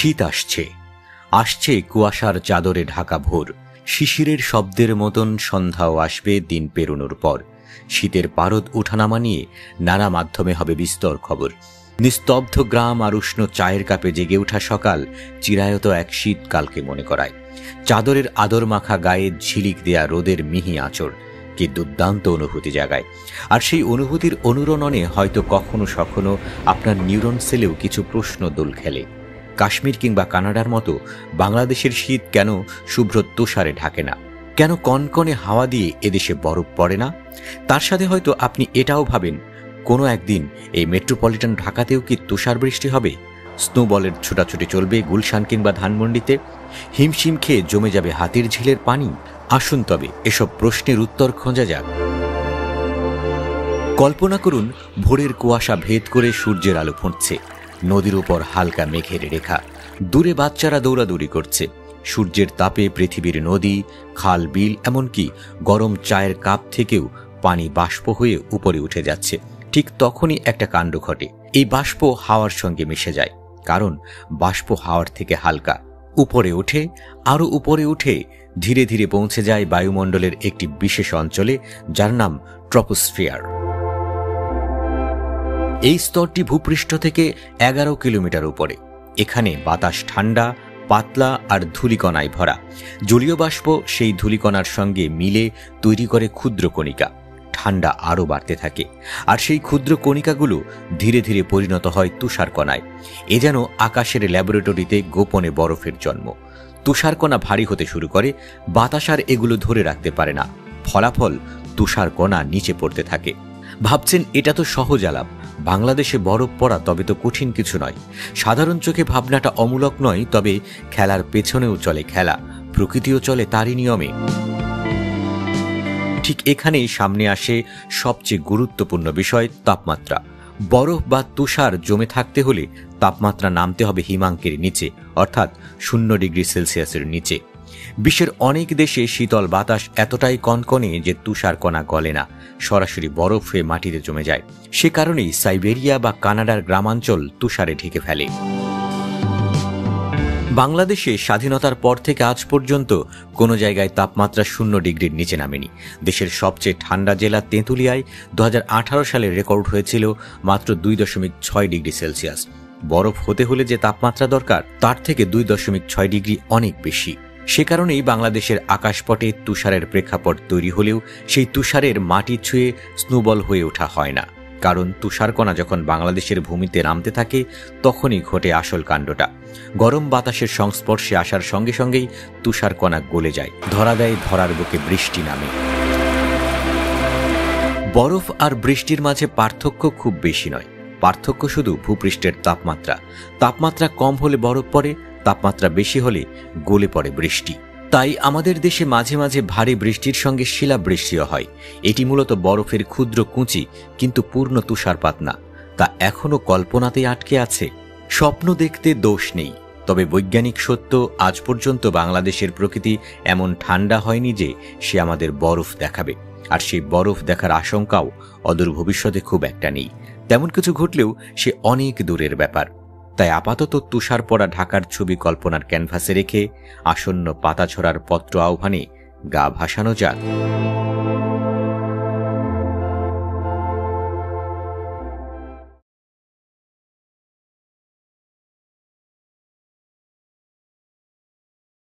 শীত আসছে, আসছে কুয়াশার চাদরে ঢাকা ভোর। শিশিরের শব্দের মতন সন্ধ্যাও আসবে দিন পেরোনোর পর। শীতের পারদ উঠানামা নিয়ে নানা মাধ্যমে হবে বিস্তর খবর। নিস্তব্ধ গ্রাম আর উষ্ণ চায়ের কাপে জেগে ওঠা সকাল চিরায়ত এক শীতকালকে মনে করায়। চাদরের আদর মাখা গায়ে ঝিলিক দেয়া রোদের মিহি আঁচড় কি দুর্দান্ত অনুভূতি জাগায়। আর সেই অনুভূতির অনুরণনে হয়তো কখনো সখনো আপনার নিউরন সেলেও কিছু প্রশ্ন দোল খেলে। কাশ্মীর কিংবা কানাডার মতো বাংলাদেশের শীত কেন শুভ্র তুষারে ঢাকে না? কেন কনকনে হাওয়া দিয়ে এদেশে বরফ পড়ে না? তার সাথে হয়তো আপনি এটাও ভাবেন, কোনো একদিন এই মেট্রোপলিটন ঢাকাতেও কি তুষার বৃষ্টি হবে? স্নোবলের ছোটাছুটি চলবে গুলশান কিংবা ধানমন্ডিতে? হিমশিম খেয়ে জমে যাবে হাতির ঝিলের পানি? আসুন তবে এসব প্রশ্নের উত্তর খোঁজা যাক। কল্পনা করুন, ভোরের কুয়াশা ভেদ করে সূর্যের আলো ফুটছে, নদীর উপর হালকা মেঘের রেখা, দূরে বাচ্চারা দৌড়াদৌড়ি করছে। সূর্যের তাপে পৃথিবীর নদী, খাল, বিল, এমনকি গরম চায়ের কাপ থেকেও পানি বাষ্প হয়ে উপরে উঠে যাচ্ছে। ঠিক তখনই একটা কাণ্ড ঘটে। এই বাষ্প হাওয়ার সঙ্গে মিশে যায়, কারণ বাষ্প হাওয়ার থেকে হালকা। উপরে ওঠে, আরো উপরে উঠে ধীরে ধীরে পৌঁছে যায় বায়ুমণ্ডলের একটি বিশেষ অঞ্চলে, যার নাম ট্রপোস্ফিয়ার। এই স্তরটি ভূপৃষ্ঠ থেকে 11 কিলোমিটার উপরে। এখানে বাতাস ঠান্ডা, পাতলা আর ধূলিকণায় ভরা। জলীয় বাষ্প সেই ধূলিকণার সঙ্গে মিলে তৈরি করে ক্ষুদ্র কণিকা। ঠান্ডা আরও বাড়তে থাকে, আর সেই ক্ষুদ্র কণিকাগুলো ধীরে ধীরে পরিণত হয় তুষারকণায়। এ যেন আকাশের ল্যাবরেটরিতে গোপনে বরফের জন্ম। তুষারকণা ভারী হতে শুরু করে, বাতাস আর এগুলো ধরে রাখতে পারে না। ফলাফল তুষারকণা নিচে পড়তে থাকে। ভাবছেন এটা তো সহজ আলাপ, বাংলাদেশে বরফ পড়া তবে তো কঠিন কিছু নয়। সাধারণ চোখে ভাবনাটা অমূলক নয়, তবে খেলার পেছনেও চলে খেলা, প্রকৃতিও চলে তারই নিয়মে। ঠিক এখানেই সামনে আসে সবচেয়ে গুরুত্বপূর্ণ বিষয়, তাপমাত্রা। বরফ বা তুষার জমে থাকতে হলে তাপমাত্রা নামতে হবে হিমাঙ্কের নিচে, অর্থাৎ 0 ডিগ্রি সেলসিয়াসের নিচে। বিশ্বের অনেক দেশে শীতল বাতাস এতটাই কনকনে যে তুষার কণা গলে না, সরাসরি বরফ হয়ে মাটিতে জমে যায়। সে কারণেই সাইবেরিয়া বা কানাডার গ্রামাঞ্চল তুষারে ঢেকে ফেলে। বাংলাদেশে স্বাধীনতার পর থেকে আজ পর্যন্ত কোনো জায়গায় তাপমাত্রা 0 ডিগ্রির নিচে নামেনি। দেশের সবচেয়ে ঠান্ডা জেলা তেঁতুলিয়ায় 2018 সালে রেকর্ড হয়েছিল মাত্র 2.6 ডিগ্রি সেলসিয়াস। বরফ হতে হলে যে তাপমাত্রা দরকার, তার থেকে 2.6 ডিগ্রি অনেক বেশি। সে কারণেই বাংলাদেশের আকাশপটে তুষারের প্রেক্ষাপট তৈরি হলেও সেই তুষারের মাটি ছুঁয়ে স্নোবল হয়ে ওঠা হয় না, কারণ তুষারকণা যখন বাংলাদেশের ভূমিতে নামতে থাকে তখনই ঘটে আসল কাণ্ডটা। গরম বাতাসের সংস্পর্শে আসার সঙ্গে সঙ্গেই তুষারকণা গলে যায়, ধরা দেয় ধরার বুকে বৃষ্টি নামে। বরফ আর বৃষ্টির মাঝে পার্থক্য খুব বেশি নয়, পার্থক্য শুধু ভূপৃষ্ঠের তাপমাত্রা। তাপমাত্রা কম হলে বরফ পড়ে, তাপমাত্রা বেশি হলে গলে পড়ে বৃষ্টি। তাই আমাদের দেশে মাঝে মাঝে ভারী বৃষ্টির সঙ্গে শিলাবৃষ্টিও হয়। এটি মূলত বরফের ক্ষুদ্র কুঁচি, কিন্তু পূর্ণ তুষারপাত না। তা এখনো কল্পনাতেই আটকে আছে। স্বপ্ন দেখতে দোষ নেই, তবে বৈজ্ঞানিক সত্য, আজ পর্যন্ত বাংলাদেশের প্রকৃতি এমন ঠান্ডা হয়নি যে সে আমাদের বরফ দেখাবে। আর সেই বরফ দেখার আশঙ্কাও অদূর ভবিষ্যতে খুব একটা নেই। তেমন কিছু ঘটলেও সে অনেক দূরের ব্যাপার। তাই আপাতত তুষার পড়া ঢাকার ছবি কল্পনার ক্যানভাসে রেখে আসন্ন পাতা ঝরার পত্র আহ্বানে গা ভাসানো যাক।